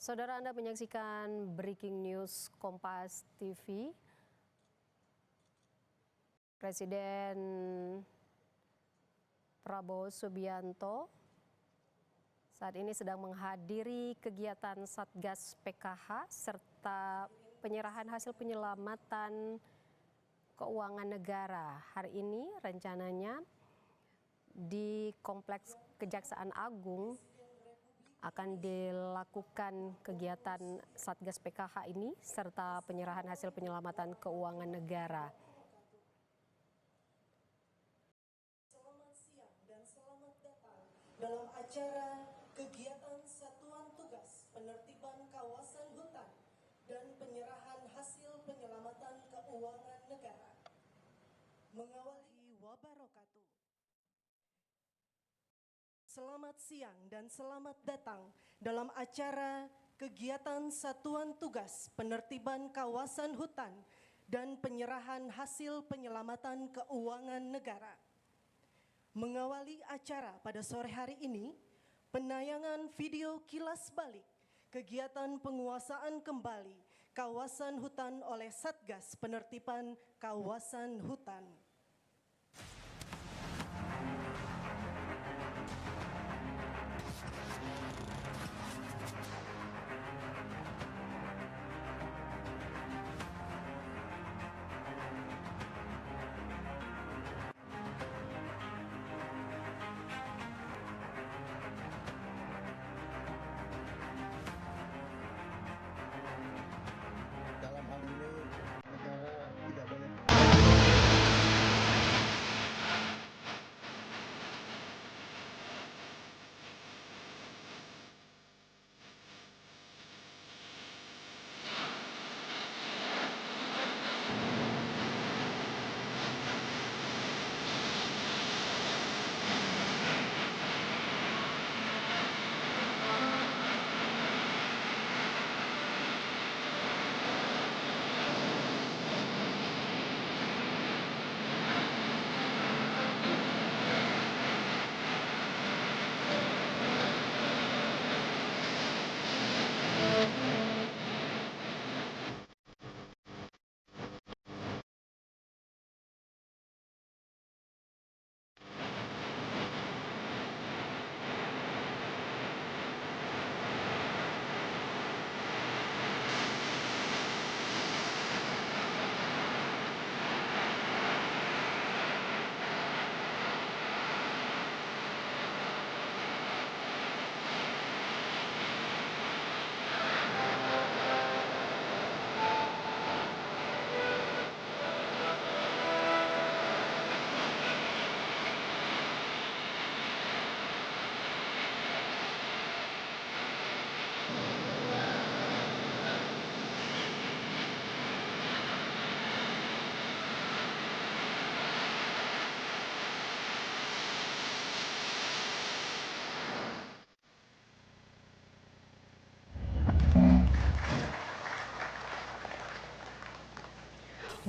Saudara, Anda menyaksikan Breaking News Kompas TV. Presiden Prabowo Subianto saat ini sedang menghadiri kegiatan Satgas PKH serta penyerahan hasil penyelamatan keuangan negara. Hari ini rencananya di Kompleks Kejaksaan Agung akan dilakukan kegiatan Satgas PKH ini serta penyerahan hasil penyelamatan keuangan negara. Selamat siang dan selamat datang dalam acara kegiatan Satuan Tugas Penertiban Kawasan Hutan dan Penyerahan Hasil Penyelamatan Keuangan Negara. Mengawali wabarakatuh. Selamat siang dan selamat datang dalam acara kegiatan Satuan Tugas Penertiban Kawasan Hutan dan Penyerahan Hasil Penyelamatan Keuangan Negara. Mengawali acara pada sore hari ini, penayangan video kilas balik kegiatan penguasaan kembali kawasan hutan oleh Satgas Penertiban Kawasan Hutan. Dalam hal ini negara tidak boleh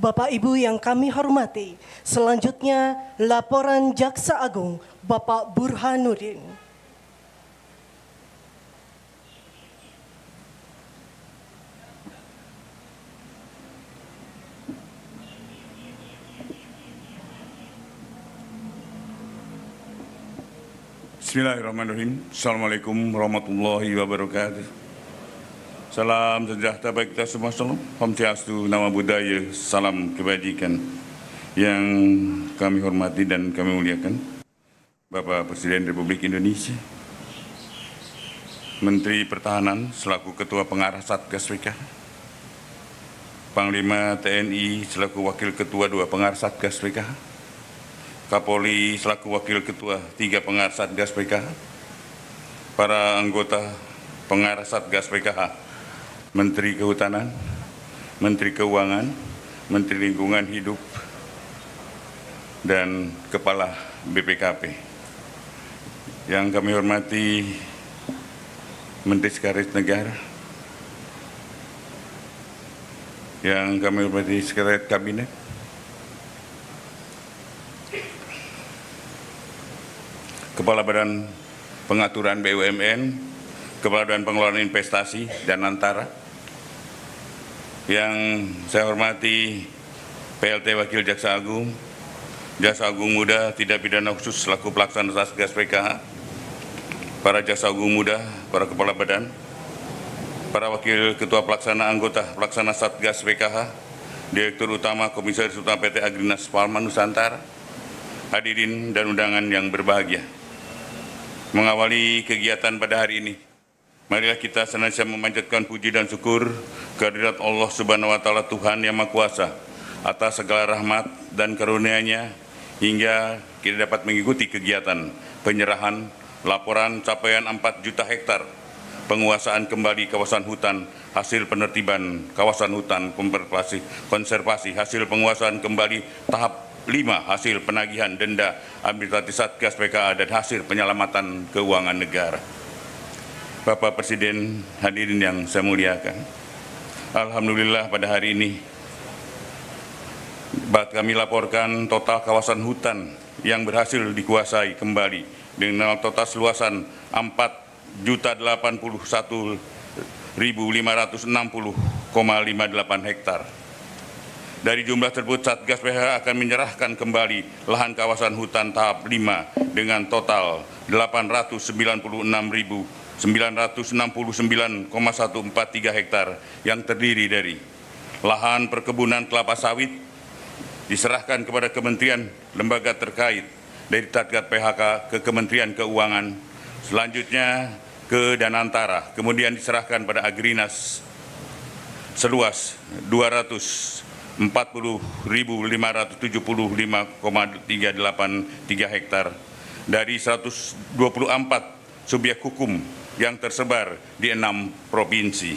Bapak Ibu yang kami hormati, selanjutnya laporan Jaksa Agung Bapak Burhanuddin. Bismillahirrahmanirrahim. Assalamualaikum warahmatullahi wabarakatuh. Salam sejahtera bagi kita semua. Om Swastiastu, Nama Budaya, salam kebajikan. Yang kami hormati dan kami muliakan Bapak Presiden Republik Indonesia, Menteri Pertahanan selaku Ketua Pengarah Satgas PKH, Panglima TNI selaku Wakil Ketua 2 Pengarah Satgas PKH, Kapolri selaku Wakil Ketua 3 Pengarah Satgas PKH, para anggota Pengarah Satgas PKH, Menteri Kehutanan, Menteri Keuangan, Menteri Lingkungan Hidup, dan Kepala BPKP. Yang kami hormati Menteri Sekretaris Negara, yang kami hormati Sekretariat Kabinet, Kepala Badan Pengaturan BUMN, Kepala Badan Pengelolaan Investasi dan Antara, yang saya hormati PLT Wakil Jaksa Agung Muda Tindak Pidana Khusus selaku pelaksana Satgas PKH, para Jaksa Agung Muda, para Kepala Badan, para Wakil Ketua Pelaksana Anggota Pelaksana Satgas PKH, Direktur Utama Komisaris Utama PT Agrinas Palma Nusantara, hadirin dan undangan yang berbahagia. Mengawali kegiatan pada hari ini, marilah kita senantiasa memanjatkan puji dan syukur kehadirat Allah Subhanahu wa Ta'ala, Tuhan yang Maha Kuasa, atas segala rahmat dan karunia-Nya hingga kita dapat mengikuti kegiatan penyerahan laporan capaian 4 juta hektar penguasaan kembali kawasan hutan hasil penertiban kawasan hutan konservasi hasil penguasaan kembali tahap 5 hasil penagihan denda administratif Satgas PKH dan hasil penyelamatan keuangan negara. Bapak Presiden, hadirin yang saya muliakan, alhamdulillah pada hari ini kami laporkan total kawasan hutan yang berhasil dikuasai kembali dengan total luasan 4.081.560,58 hektar. Dari jumlah tersebut, Satgas PKH akan menyerahkan kembali lahan kawasan hutan tahap 5 dengan total 896.969,143 hektar yang terdiri dari lahan perkebunan kelapa sawit diserahkan kepada kementerian lembaga terkait dari Satgas PKH ke Kementerian Keuangan, selanjutnya ke Danantara, kemudian diserahkan pada Agrinas seluas 240.575,383 hektar dari 124 subjek hukum yang tersebar di 6 provinsi.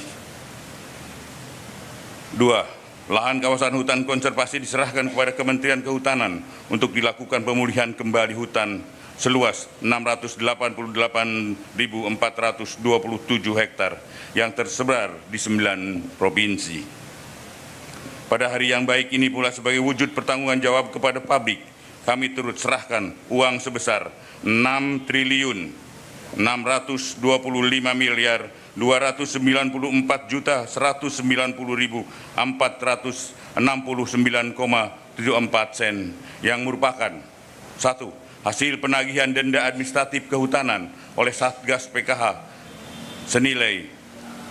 2. Lahan kawasan hutan konservasi diserahkan kepada Kementerian Kehutanan untuk dilakukan pemulihan kembali hutan seluas 688.427 hektar yang tersebar di 9 provinsi. Pada hari yang baik ini pula, sebagai wujud pertanggungan jawab kepada publik, kami turut serahkan uang sebesar 6.295.290.469,74 sen yang merupakan 1. Hasil penagihan denda administratif kehutanan oleh Satgas PKH senilai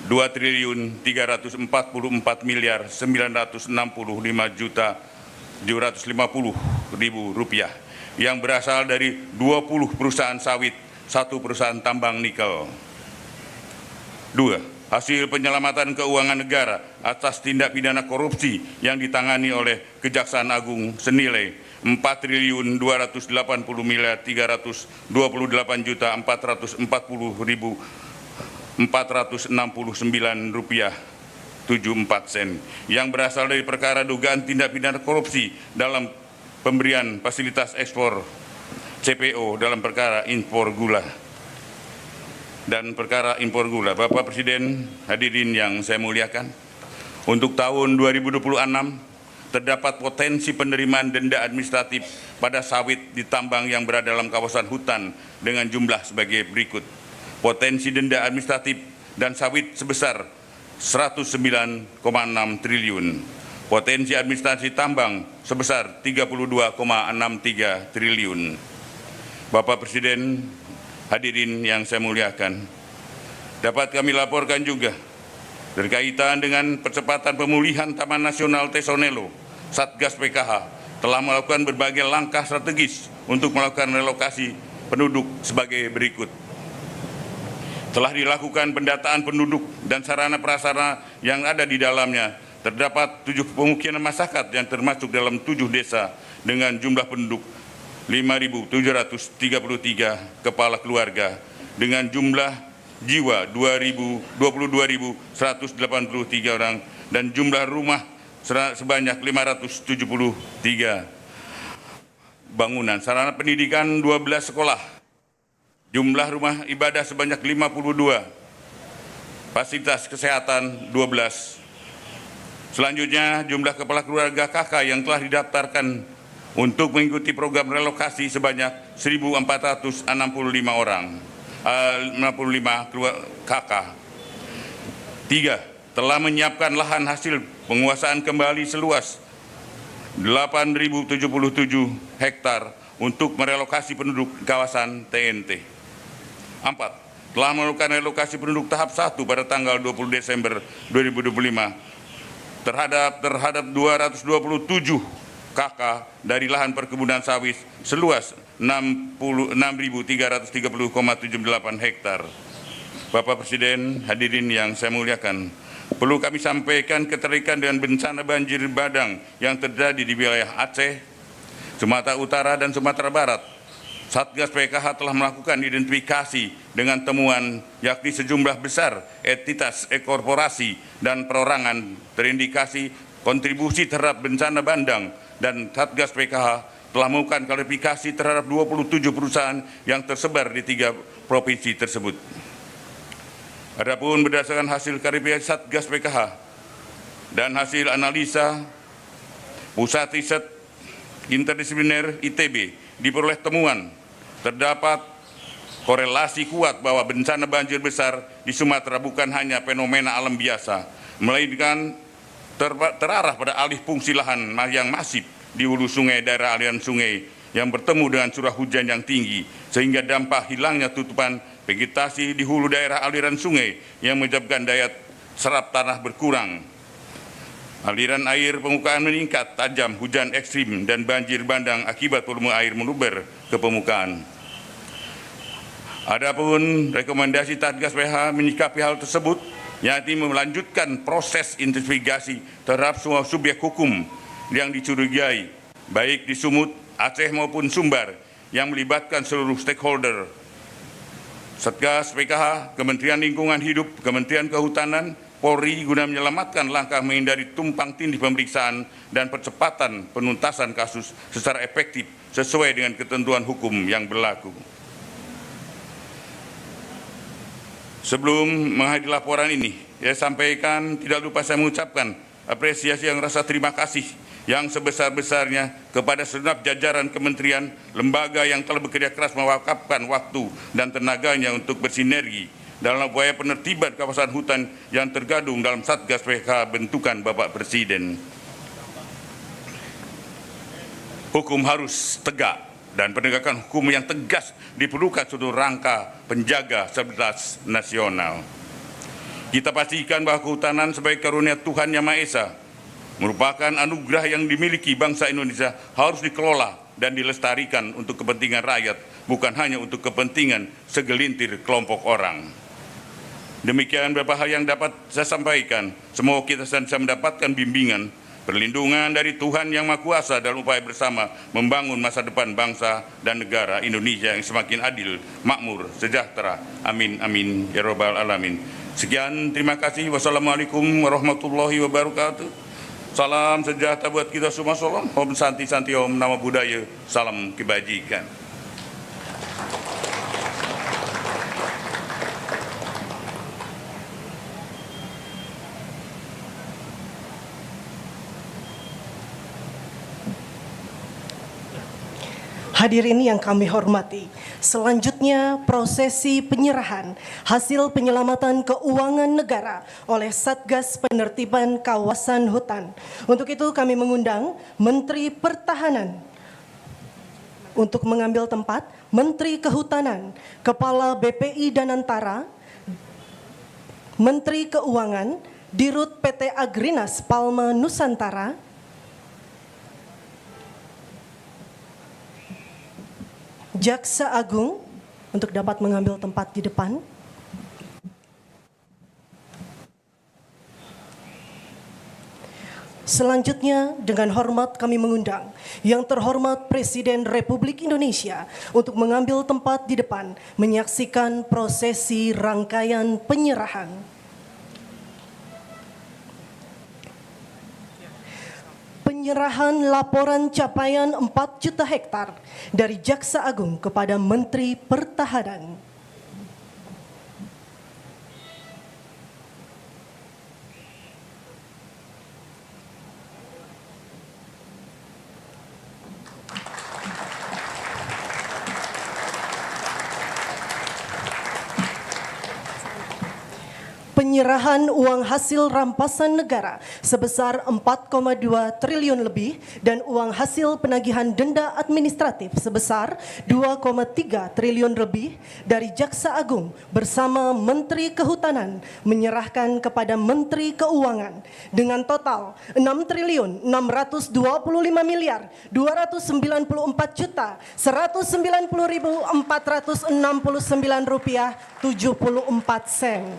2.345.965.750.000 rupiah yang berasal dari 20 perusahaan sawit, 1 perusahaan tambang nikel. 2. Hasil penyelamatan keuangan negara atas tindak pidana korupsi yang ditangani oleh Kejaksaan Agung senilai 4.280.340.469 rupiah 74 sen yang berasal dari perkara dugaan tindak pidana korupsi dalam pemberian fasilitas ekspor CPO dalam perkara impor gula dan perkara impor gula. Bapak Presiden, hadirin yang saya muliakan, untuk tahun 2026 terdapat potensi penerimaan denda administratif pada sawit di tambang yang berada dalam kawasan hutan dengan jumlah sebagai berikut. Potensi denda administratif dan sawit sebesar 109,6 triliun. Potensi administrasi tambang sebesar 32,63 triliun. Bapak Presiden, hadirin yang saya muliakan, dapat kami laporkan juga berkaitan dengan percepatan pemulihan Taman Nasional Tesonelo, Satgas PKH telah melakukan berbagai langkah strategis untuk melakukan relokasi penduduk sebagai berikut. Telah dilakukan pendataan penduduk dan sarana prasarana yang ada di dalamnya. Terdapat 7 pemukiman masyarakat yang termasuk dalam 7 desa dengan jumlah penduduk 5.733 kepala keluarga dengan jumlah jiwa 22.183 orang dan jumlah rumah sebanyak 573 bangunan. Sarana pendidikan 12 sekolah. Jumlah rumah ibadah sebanyak 52. Fasilitas kesehatan 12. Selanjutnya jumlah kepala keluarga KK yang telah didaftarkan untuk mengikuti program relokasi sebanyak 1.465 orang. KK. 3. Telah menyiapkan lahan hasil penguasaan kembali seluas 8.077 hektar untuk merelokasi penduduk kawasan TNT. 4. Telah melakukan relokasi penduduk tahap 1 pada tanggal 20 Desember 2025 terhadap 227 KK dari lahan perkebunan sawit seluas 6330,78 hektar. Bapak Presiden, hadirin yang saya muliakan, perlu kami sampaikan keterkaitan dengan bencana banjir bandang yang terjadi di wilayah Aceh, Sumatera Utara, dan Sumatera Barat. Satgas PKH telah melakukan identifikasi dengan temuan yakni sejumlah besar entitas korporasi dan perorangan terindikasi kontribusi terhadap bencana bandang, dan Satgas PKH telah melakukan klarifikasi terhadap 27 perusahaan yang tersebar di 3 provinsi tersebut. Adapun berdasarkan hasil klarifikasi Satgas PKH dan hasil analisa Pusat Riset Interdisipliner ITB, diperoleh temuan terdapat korelasi kuat bahwa bencana banjir besar di Sumatera bukan hanya fenomena alam biasa, melainkan terarah pada alih fungsi lahan yang masif di hulu sungai daerah aliran sungai yang bertemu dengan curah hujan yang tinggi, sehingga dampak hilangnya tutupan vegetasi di hulu daerah aliran sungai yang menyebabkan daya serap tanah berkurang. Aliran air permukaan meningkat tajam, hujan ekstrim, dan banjir bandang akibat volume air meluber ke permukaan. Adapun rekomendasi Satgas PKH menyikapi hal tersebut, yakni melanjutkan proses investigasi terhadap semua subjek hukum yang dicurigai, baik di Sumut, Aceh maupun Sumbar, yang melibatkan seluruh stakeholder. Satgas PKH, Kementerian Lingkungan Hidup, Kementerian Kehutanan, Polri guna menyelamatkan langkah menghindari tumpang tindih pemeriksaan dan percepatan penuntasan kasus secara efektif sesuai dengan ketentuan hukum yang berlaku. Sebelum menghadiri laporan ini, saya sampaikan tidak lupa saya mengucapkan apresiasi yang rasa terima kasih yang sebesar-besarnya kepada segenap jajaran kementerian, lembaga yang telah bekerja keras mewakafkan waktu dan tenaganya untuk bersinergi dalam upaya penertiban kawasan hutan yang tergabung dalam Satgas PKH bentukan Bapak Presiden. Hukum harus tegak dan penegakan hukum yang tegas diperlukan seluruh rangka penjaga stabilitas nasional. Kita pastikan bahwa kehutanan sebagai karunia Tuhan Yang Maha Esa merupakan anugerah yang dimiliki bangsa Indonesia, harus dikelola dan dilestarikan untuk kepentingan rakyat, bukan hanya untuk kepentingan segelintir kelompok orang. Demikian beberapa hal yang dapat saya sampaikan. Semoga kita bisa mendapatkan bimbingan, perlindungan dari Tuhan Yang Maha Kuasa dalam upaya bersama membangun masa depan bangsa dan negara Indonesia yang semakin adil, makmur, sejahtera. Amin, amin, ya robbal alamin. Sekian, terima kasih. Wassalamualaikum warahmatullahi wabarakatuh. Salam sejahtera buat kita semua. Salam. Om Santi Santi Om Namo Buddhaya. Salam kebajikan. Hadirin yang kami hormati, selanjutnya prosesi penyerahan hasil penyelamatan keuangan negara oleh Satgas Penertiban Kawasan Hutan. Untuk itu kami mengundang Menteri Pertahanan untuk mengambil tempat, Menteri Kehutanan, Kepala BPI Danantara, Menteri Keuangan, Dirut PT Agrinas Palma Nusantara, Jaksa Agung untuk dapat mengambil tempat di depan. Selanjutnya dengan hormat kami mengundang Yang Terhormat Presiden Republik Indonesia untuk mengambil tempat di depan menyaksikan prosesi rangkaian penyerahan. Penyerahan laporan capaian 4 juta hektar dari Jaksa Agung kepada Menteri Pertahanan. penyerahan uang hasil rampasan negara sebesar 4,2 triliun lebih dan uang hasil penagihan denda administratif sebesar 2,3 triliun lebih dari Jaksa Agung bersama Menteri Kehutanan menyerahkan kepada Menteri Keuangan dengan total 6.625.294.199 rupiah 74 sen.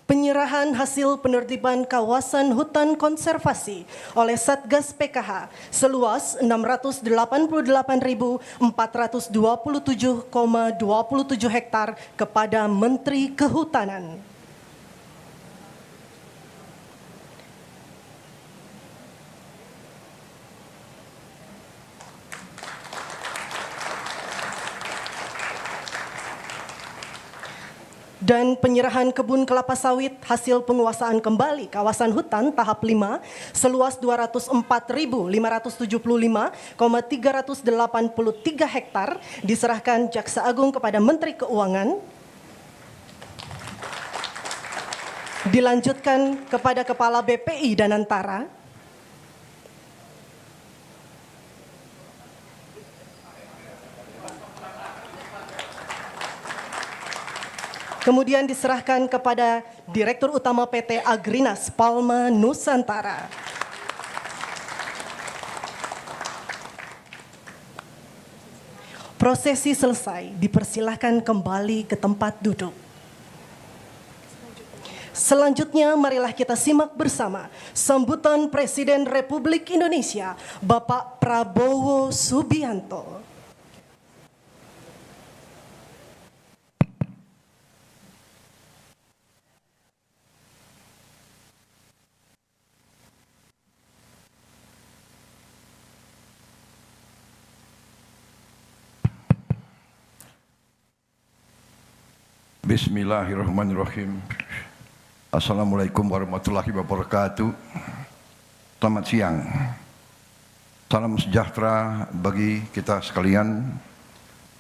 Penyerahan hasil penertiban kawasan hutan konservasi oleh Satgas PKH seluas 688.427,27 hektar kepada Menteri Kehutanan. Dan penyerahan kebun kelapa sawit hasil penguasaan kembali kawasan hutan tahap 5 seluas 204.575,383 hektar diserahkan Jaksa Agung kepada Menteri Keuangan. Dilanjutkan kepada Kepala BPI Danantara. Kemudian diserahkan kepada Direktur Utama PT Agrinas Palma Nusantara. Prosesi selesai, dipersilahkan kembali ke tempat duduk. Selanjutnya marilah kita simak bersama sambutan Presiden Republik Indonesia, Bapak Prabowo Subianto. Bismillahirrahmanirrahim. Assalamualaikum warahmatullahi wabarakatuh. Selamat siang. Salam sejahtera bagi kita sekalian.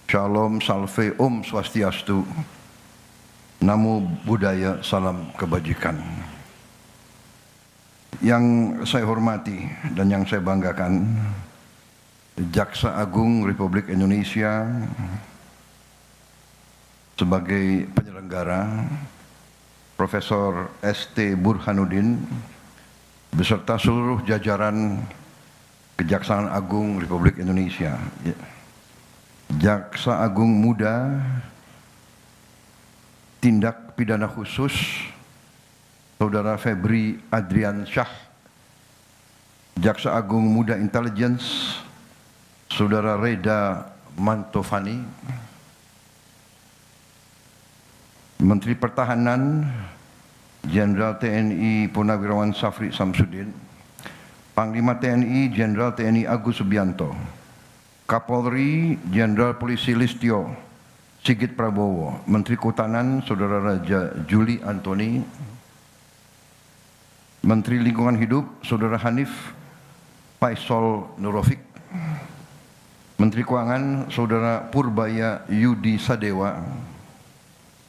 Shalom, salve, om swastiastu. Namo Buddhaya, salam kebajikan. Yang saya hormati dan yang saya banggakan, Jaksa Agung Republik Indonesia sebagai penyelenggara, Profesor S.T. Burhanuddin beserta seluruh jajaran Kejaksaan Agung Republik Indonesia, Jaksa Agung Muda Tindak Pidana Khusus Saudara Febri Adrian Syah, Jaksa Agung Muda Intelligence Saudara Reda Mantovani, Menteri Pertahanan Jenderal TNI Purnawirawan Safri Samsudin, Panglima TNI Jenderal TNI Agus Subianto, Kapolri Jenderal Polisi Listio Sigit Prabowo, Menteri Kehutanan Saudara Raja Juli Antoni, Menteri Lingkungan Hidup Saudara Hanif Faisal Nurofik, Menteri Keuangan Saudara Purbaya Yudi Sadewa,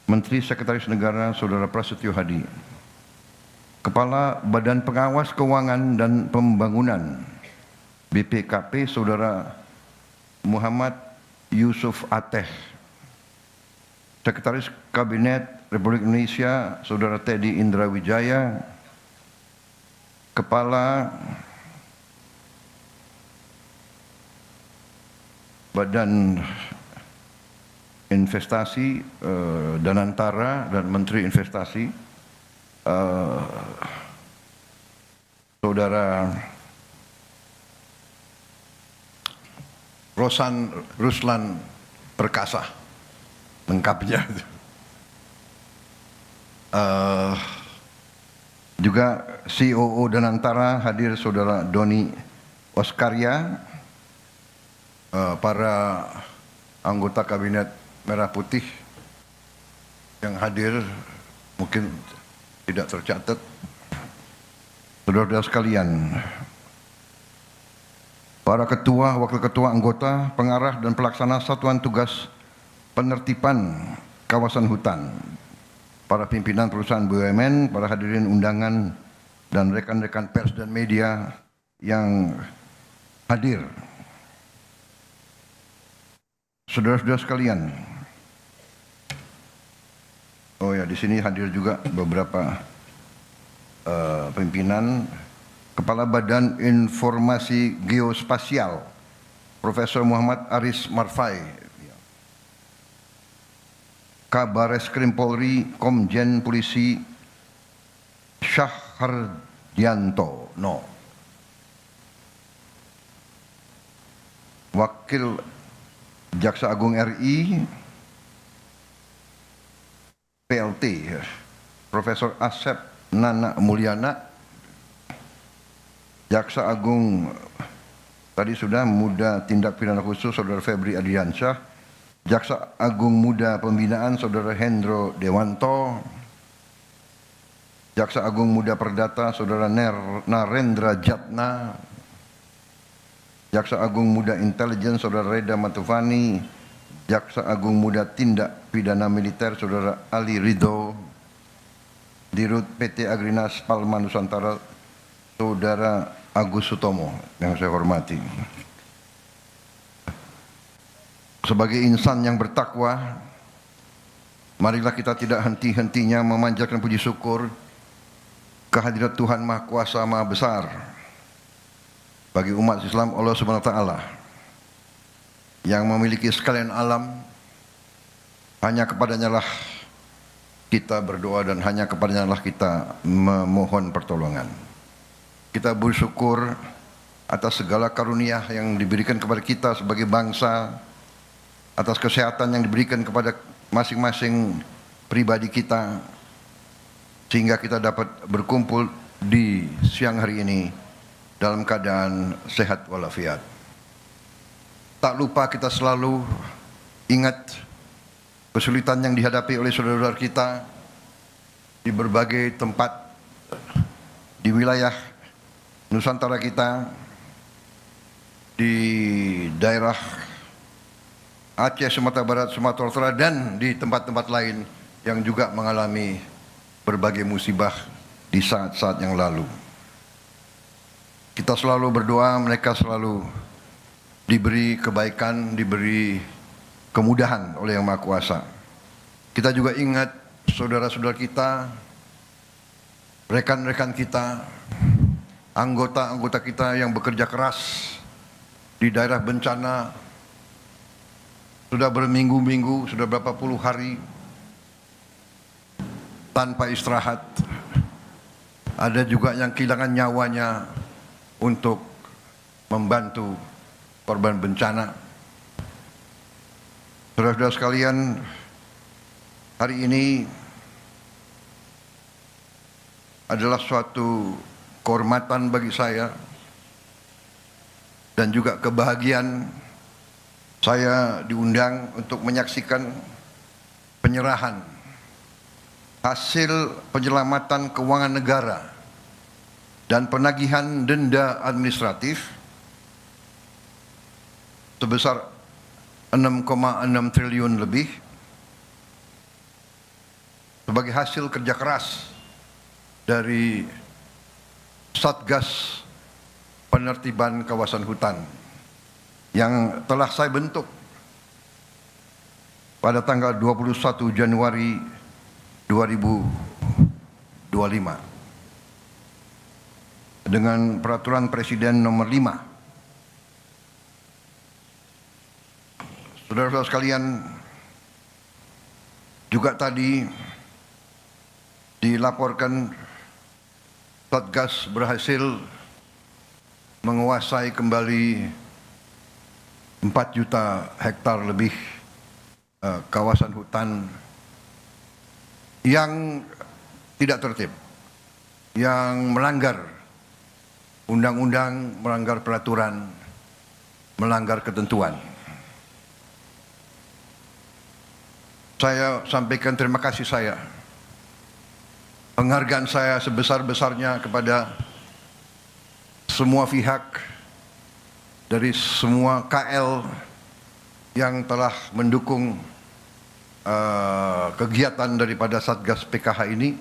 Menteri Sekretaris Negara Saudara Prasetyo Hadi, Kepala Badan Pengawas Keuangan dan Pembangunan BPKP Saudara Muhammad Yusuf Ateh, Sekretaris Kabinet Republik Indonesia Saudara Teddy Indra Wijaya, Kepala Badan Investasi Danantara dan Menteri Investasi Saudara Ruslan Perkasa, lengkapnya. Juga COO Danantara hadir Saudara Doni Oskarya, para anggota Kabinet Merah Putih yang hadir mungkin tidak tercatat. Saudara-saudara sekalian, para ketua, wakil ketua, anggota, pengarah, dan pelaksana satuan tugas penertiban kawasan hutan, para pimpinan perusahaan BUMN, para hadirin undangan, dan rekan-rekan pers dan media yang hadir. Saudara-saudara sekalian, oh ya, di sini hadir juga beberapa pimpinan. Kepala Badan Informasi Geospasial, Profesor Muhammad Aris Marfai, Kabareskrim Polri, Komjen Polisi Syahhardianto, Wakil Jaksa Agung RI, PLT, Profesor Asep Nana Mulyana, Jaksa Agung tadi sudah Muda Tindak Pidana Khusus Saudara Febri Adriansyah, Jaksa Agung Muda Pembinaan Saudara Hendro Dewanto, Jaksa Agung Muda Perdata Saudara Narendra Jatna, Jaksa Agung Muda Intelijen Saudara Reda Matufani, Jaksa Agung Muda Tindak Pidana Militer Saudara Ali Ridho, Dirut PT Agrinas Palma Nusantara Saudara Agus Sutomo yang saya hormati. Sebagai insan yang bertakwa, marilah kita tidak henti-hentinya memanjatkan puji syukur kehadirat Tuhan Maha Kuasa Maha Besar bagi umat Islam Allah Subhanahu wa taala yang memiliki sekalian alam. Hanya kepadanya lah kita berdoa dan hanya kepadanya lah kita memohon pertolongan. Kita bersyukur atas segala karunia yang diberikan kepada kita sebagai bangsa, atas kesehatan yang diberikan kepada masing-masing pribadi kita, sehingga kita dapat berkumpul di siang hari ini dalam keadaan sehat walafiat. Tak lupa kita selalu ingat kesulitan yang dihadapi oleh saudara-saudara kita di berbagai tempat di wilayah Nusantara kita, di daerah Aceh, Sumatera Barat, Sumatera Utara, dan di tempat-tempat lain yang juga mengalami berbagai musibah di saat-saat yang lalu. Kita selalu berdoa mereka selalu diberi kebaikan, diberi kemudahan oleh Yang Maha Kuasa. Kita juga ingat saudara-saudara kita, rekan-rekan kita, anggota-anggota kita yang bekerja keras di daerah bencana sudah berminggu-minggu, sudah berapa puluh hari tanpa istirahat. Ada juga yang kehilangan nyawanya untuk membantu korban bencana. Saudara-saudara sekalian, hari ini adalah suatu kehormatan bagi saya dan juga kebahagiaan saya diundang untuk menyaksikan penyerahan hasil penyelamatan keuangan negara dan penagihan denda administratif sebesar 6,6 triliun lebih sebagai hasil kerja keras dari Satgas Penertiban Kawasan Hutan yang telah saya bentuk pada tanggal 21 Januari 2025 dengan Peraturan Presiden Nomor 5. Saudara-saudara sekalian, juga tadi dilaporkan Satgas berhasil menguasai kembali 4 juta hektar lebih kawasan hutan yang tidak tertib, yang melanggar undang-undang, melanggar peraturan, melanggar ketentuan. Saya sampaikan terima kasih saya, penghargaan saya sebesar-besarnya kepada semua pihak dari semua KL yang telah mendukung kegiatan daripada Satgas PKH ini,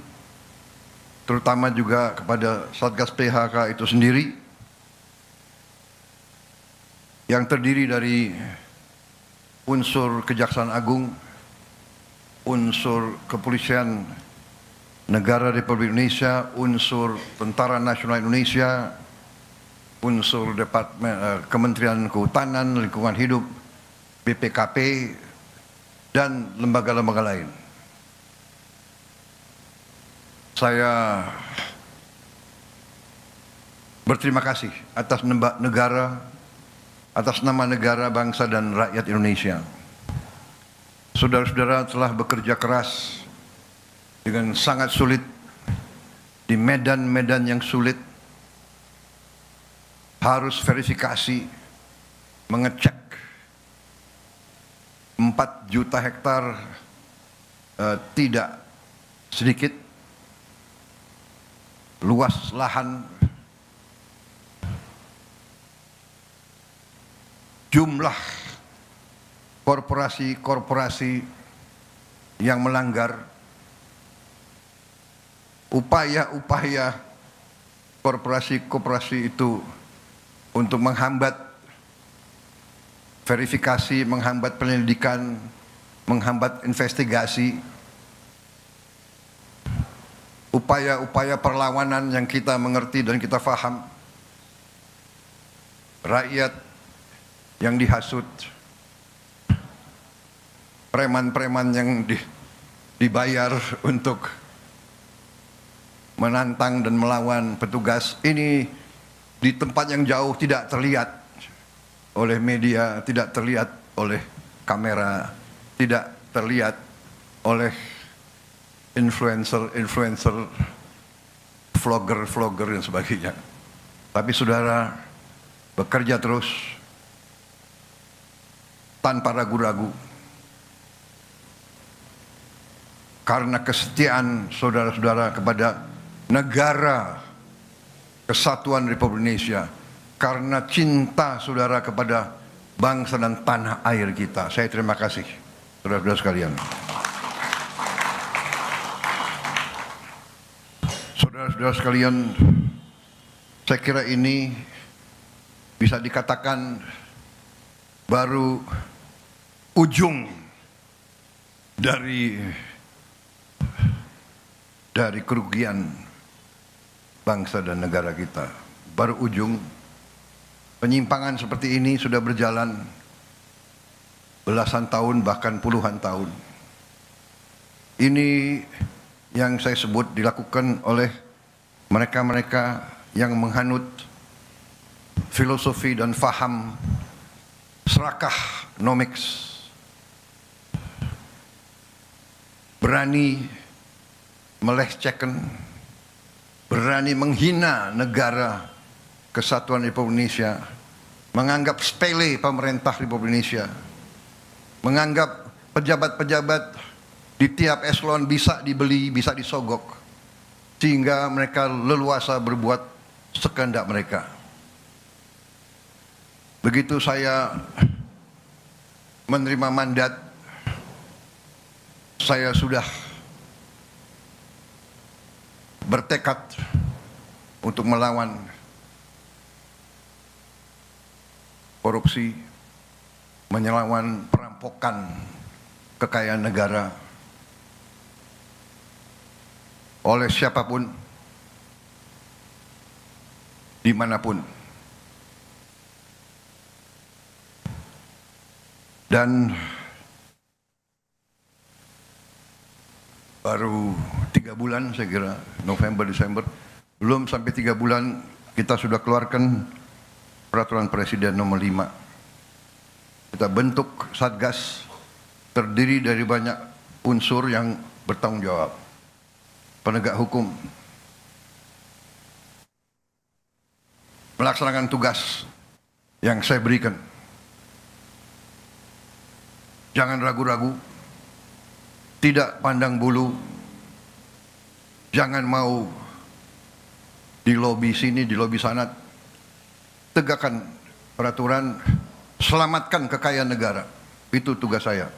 terutama juga kepada Satgas PKH itu sendiri yang terdiri dari unsur Kejaksaan Agung, unsur Kepolisian Negara Republik Indonesia, unsur Tentara Nasional Indonesia, unsur Kementerian Kehutanan, Lingkungan Hidup, BPKP, dan lembaga-lembaga lain. Saya berterima kasih atas nama negara, bangsa, dan rakyat Indonesia. Saudara-saudara telah bekerja keras dengan sangat sulit di medan-medan yang sulit, harus verifikasi, mengecek 4 juta hektar tidak sedikit luas lahan, jumlah korporasi-korporasi yang melanggar, upaya-upaya korporasi-korporasi itu untuk menghambat verifikasi, menghambat penyelidikan, menghambat investigasi, upaya-upaya perlawanan yang kita mengerti dan kita faham, rakyat yang dihasut, preman-preman yang dibayar untuk menantang dan melawan petugas, ini di tempat yang jauh tidak terlihat oleh media, tidak terlihat oleh kamera, tidak terlihat oleh influencer, vlogger dan sebagainya. Tapi saudara bekerja terus tanpa ragu-ragu karena kesetiaan saudara-saudara kepada negara Kesatuan Republik Indonesia, karena cinta saudara kepada bangsa dan tanah air kita. Saya terima kasih saudara-saudara sekalian. Saudara-saudara sekalian, saya kira ini bisa dikatakan baru ujung dari kerugian bangsa dan negara kita. Baru ujung. Penyimpangan seperti ini sudah berjalan belasan tahun, bahkan puluhan tahun. Ini yang saya sebut dilakukan oleh mereka-mereka yang menghanut filosofi dan faham serakah nomics, berani melecehkan, berani menghina negara Kesatuan Republik Indonesia, menganggap sepele pemerintah Republik Indonesia, menganggap pejabat-pejabat di tiap eselon bisa dibeli, bisa disogok, sehingga mereka leluasa berbuat sekehendak mereka. Begitu saya menerima mandat, saya sudah bertekad untuk melawan korupsi, melawan perampokan kekayaan negara oleh siapapun, dimanapun. Dan baru 3 bulan saya kira, November, Desember, belum sampai 3 bulan kita sudah keluarkan Peraturan Presiden nomor 5. Kita bentuk Satgas terdiri dari banyak unsur yang bertanggung jawab. Penegak hukum, melaksanakan tugas yang saya berikan. Jangan ragu-ragu, tidak pandang bulu, jangan mau di lobi sini, di lobi sana. Tegakkan peraturan, selamatkan kekayaan negara. Itu tugas saya.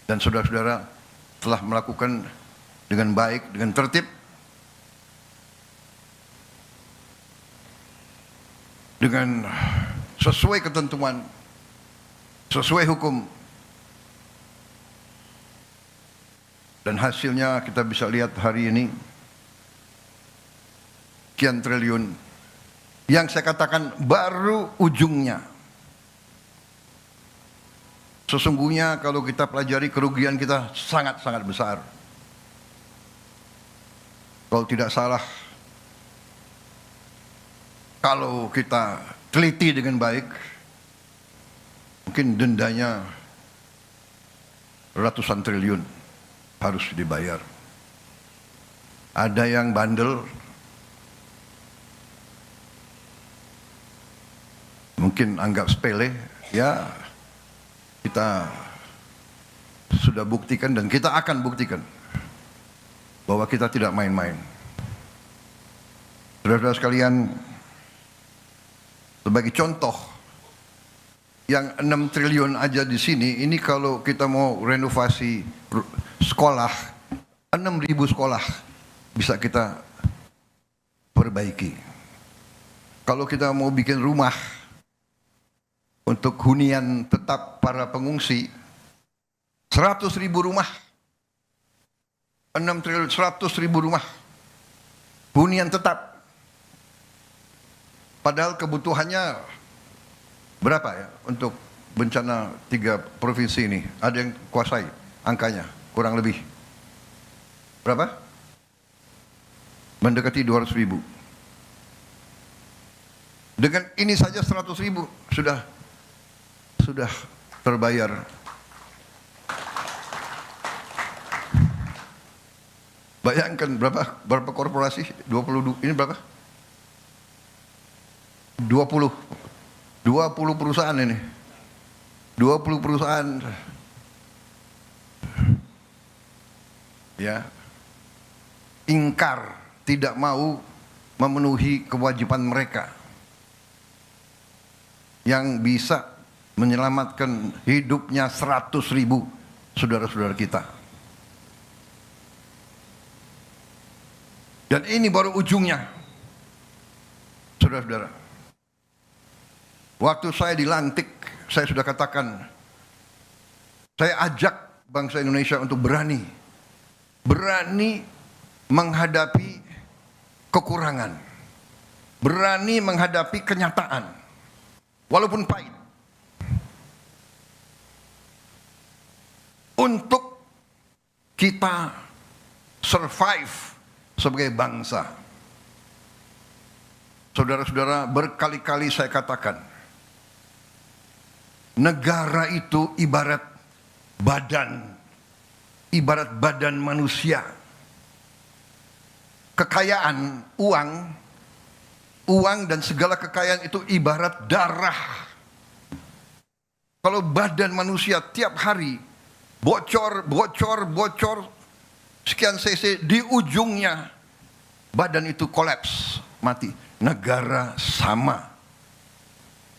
Dan saudara-saudara telah melakukan dengan baik, dengan tertib, dengan sesuai ketentuan, sesuai hukum. Dan hasilnya kita bisa lihat hari ini, sekian triliun, yang saya katakan baru ujungnya. Sesungguhnya kalau kita pelajari kerugian kita sangat-sangat besar. Kalau tidak salah, kalau kita teliti dengan baik, mungkin dendanya ratusan triliun harus dibayar. Ada yang bandel, mungkin anggap sepele, ya kita sudah buktikan dan kita akan buktikan bahwa kita tidak main-main. Saudara-saudara sekalian, sebagai contoh, yang 6 triliun aja di sini, ini kalau kita mau renovasi sekolah, 6.000 sekolah bisa kita perbaiki. Kalau kita mau bikin rumah untuk hunian tetap para pengungsi, 100.000 rumah, 6 triliun, 100.000 rumah hunian tetap. Padahal kebutuhannya berapa ya untuk bencana 3 provinsi ini? Ada yang kuasai angkanya, kurang lebih berapa? Mendekati 200.000. Dengan ini saja 100.000 sudah terbayar. Bayangkan berapa korporasi? 22, ini berapa? 20 perusahaan ini. 20 perusahaan. Ya. Ingkar, tidak mau memenuhi kewajiban mereka. Yang bisa menyelamatkan hidupnya 100.000 saudara-saudara kita. Dan ini baru ujungnya, saudara-saudara. Waktu saya dilantik, saya sudah katakan, saya ajak bangsa Indonesia untuk berani menghadapi kekurangan, berani menghadapi kenyataan, walaupun pahit. Untuk kita survive sebagai bangsa. Saudara-saudara, berkali-kali saya katakan, negara itu ibarat badan manusia. Kekayaan, uang dan segala kekayaan itu ibarat darah. Kalau badan manusia tiap hari bocor, sekian cc, di ujungnya badan itu kolaps, mati. Negara sama.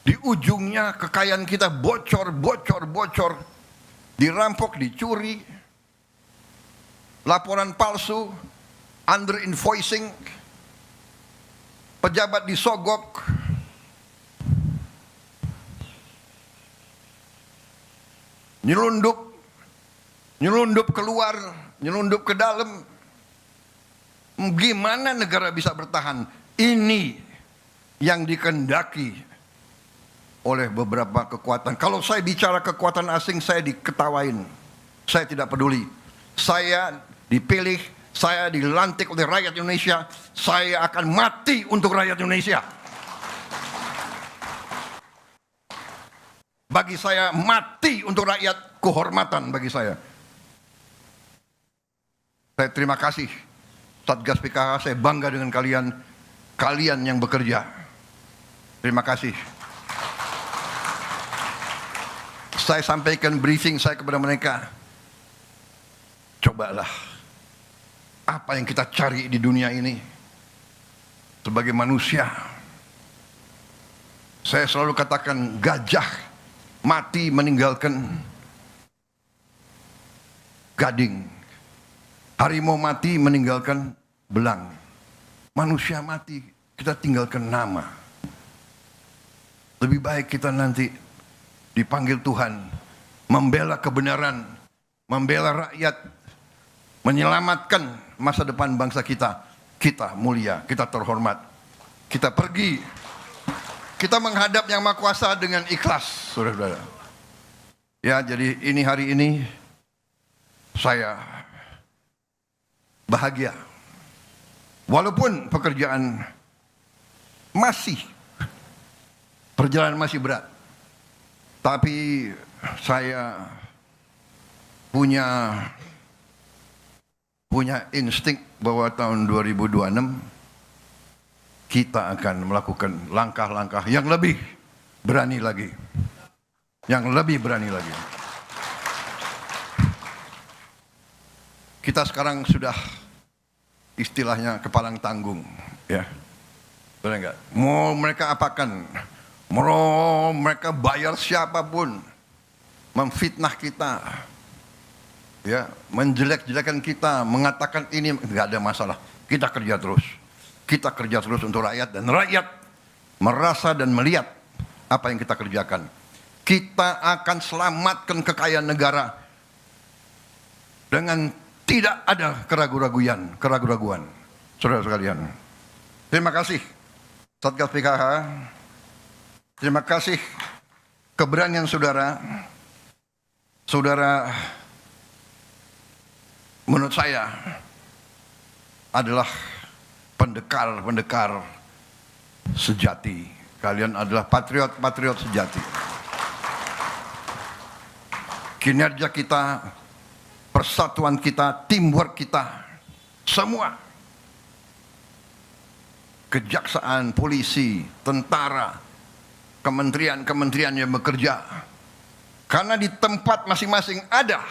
Di ujungnya kekayaan kita bocor, dirampok, dicuri, laporan palsu, under invoicing, pejabat disogok, nyelundup keluar, nyelundup ke dalam. Gimana negara bisa bertahan? Ini yang dikehendaki oleh beberapa kekuatan. Kalau saya bicara kekuatan asing, saya diketawain. Saya tidak peduli. Saya dipilih, saya dilantik oleh rakyat Indonesia. Saya akan mati untuk rakyat Indonesia. Bagi saya, mati untuk rakyat, kehormatan bagi saya. Saya terima kasih Satgas PKK, saya bangga dengan kalian yang bekerja. Terima kasih. Saya sampaikan briefing saya kepada mereka. Cobalah, apa yang kita cari di dunia ini sebagai manusia, Saya selalu katakan gajah mati meninggalkan gading. Harimau mati meninggalkan belang. Manusia mati, kita tinggalkan nama. Lebih baik kita nanti dipanggil Tuhan, membela kebenaran, membela rakyat, menyelamatkan masa depan bangsa kita. Kita mulia, kita terhormat. Kita pergi, kita menghadap Yang Maha Kuasa dengan ikhlas, saudara-saudara. Ya, jadi hari ini saya bahagia. Walaupun perjalanan masih berat. Tapi saya punya insting bahwa tahun 2026 kita akan melakukan langkah-langkah yang lebih berani lagi. Yang lebih berani lagi. Kita sekarang sudah istilahnya kepalang tanggung, ya. Benar enggak? Mau mereka apakan, mau mereka bayar siapapun, memfitnah kita, ya, menjelek-jelekan kita, mengatakan ini, enggak ada masalah. Kita kerja terus. Kita kerja terus untuk rakyat, dan rakyat merasa dan melihat apa yang kita kerjakan. Kita akan selamatkan kekayaan negara dengan tidak ada keraguan. Saudara sekalian, terima kasih Satgas PKH, terima kasih keberanian saudara. Saudara menurut saya adalah pendekar sejati. Kalian adalah patriot sejati. Kinerja kita, persatuan kita, teamwork kita, semua, kejaksaan, polisi, tentara, kementerian yang bekerja, karena di tempat masing-masing ada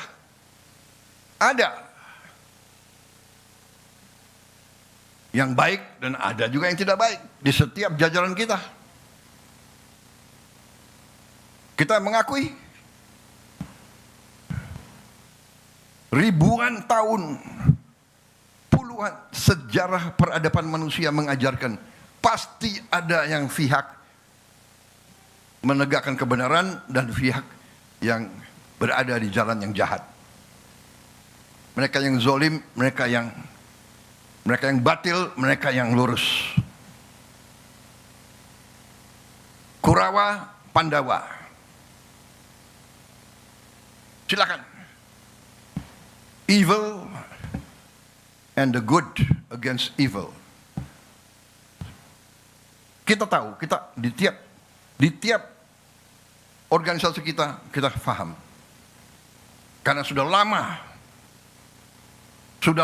yang baik dan ada juga yang tidak baik di setiap jajaran kita. Kita mengakui ribuan tahun, puluhan sejarah peradaban manusia mengajarkan pasti ada yang pihak menegakkan kebenaran dan pihak yang berada di jalan yang jahat. Mereka yang zolim, mereka yang batil, mereka yang lurus. Kurawa, Pandawa. Silakan. Evil and the good against evil. Kita tahu, kita di tiap organisasi kita paham. Karena sudah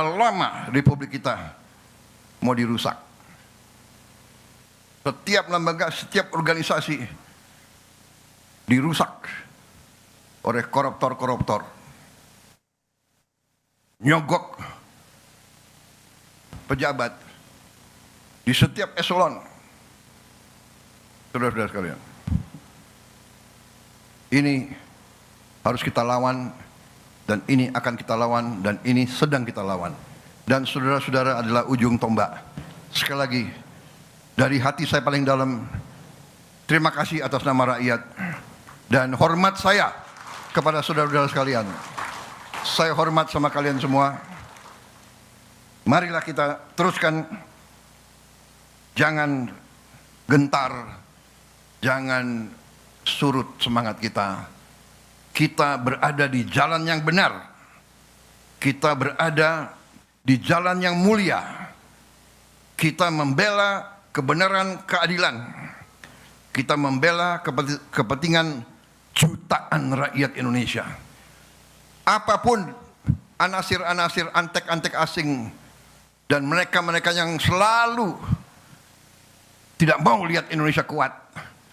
lama Republik kita mau dirusak. Setiap lembaga, setiap organisasi dirusak oleh koruptor. Nyogok pejabat di setiap eselon. Saudara-saudara sekalian, ini harus kita lawan, dan ini akan kita lawan, dan ini sedang kita lawan. Dan saudara-saudara adalah ujung tombak. Sekali lagi, dari hati saya paling dalam, terima kasih atas nama rakyat, dan hormat saya kepada saudara-saudara sekalian. Saya hormat sama kalian semua. Marilah kita teruskan. Jangan gentar, jangan surut semangat kita. Kita berada di jalan yang benar. Kita berada di jalan yang mulia. Kita membela kebenaran, keadilan. Kita membela kepentingan jutaan rakyat Indonesia. Apapun anasir-anasir, antek-antek asing, dan mereka-mereka yang selalu tidak mau lihat Indonesia kuat,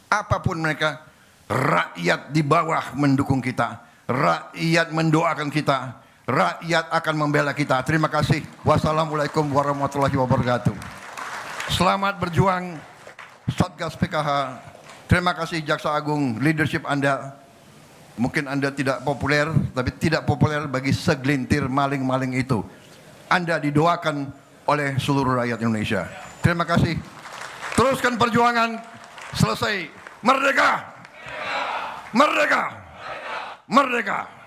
apapun mereka, rakyat di bawah mendukung kita, rakyat mendoakan kita, rakyat akan membela kita. Terima kasih. Wassalamualaikum warahmatullahi wabarakatuh. Selamat berjuang Satgas PKH. Terima kasih Jaksa Agung, leadership Anda. Mungkin Anda tidak populer, tapi tidak populer bagi segelintir maling-maling itu. Anda didoakan oleh seluruh rakyat Indonesia. Terima kasih. Teruskan perjuangan. Selesai. Merdeka! Merdeka! Merdeka!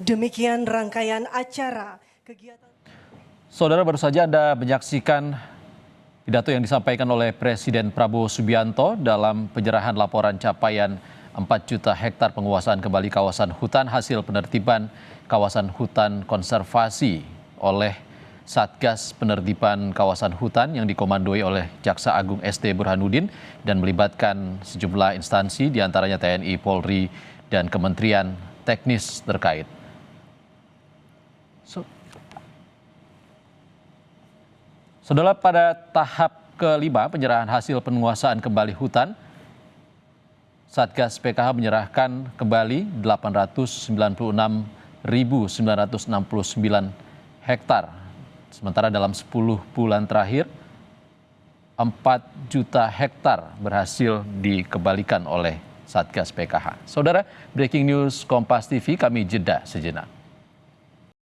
Demikian rangkaian acara kegiatan. Saudara, baru saja Anda menyaksikan pidato yang disampaikan oleh Presiden Prabowo Subianto dalam penyerahan laporan capaian 4 juta hektar penguasaan kembali kawasan hutan hasil penertiban kawasan hutan konservasi oleh Satgas Penertiban Kawasan Hutan yang dikomandoi oleh Jaksa Agung ST Burhanuddin dan melibatkan sejumlah instansi diantaranya TNI, Polri, dan Kementerian Teknis terkait. Saudara, pada tahap kelima penyerahan hasil penguasaan kembali hutan, Satgas PKH menyerahkan kembali 896.969 hektar. Sementara dalam 10 bulan terakhir, 4 juta hektar berhasil dikembalikan oleh Satgas PKH. Saudara, breaking news Kompas TV, kami jeda sejenak.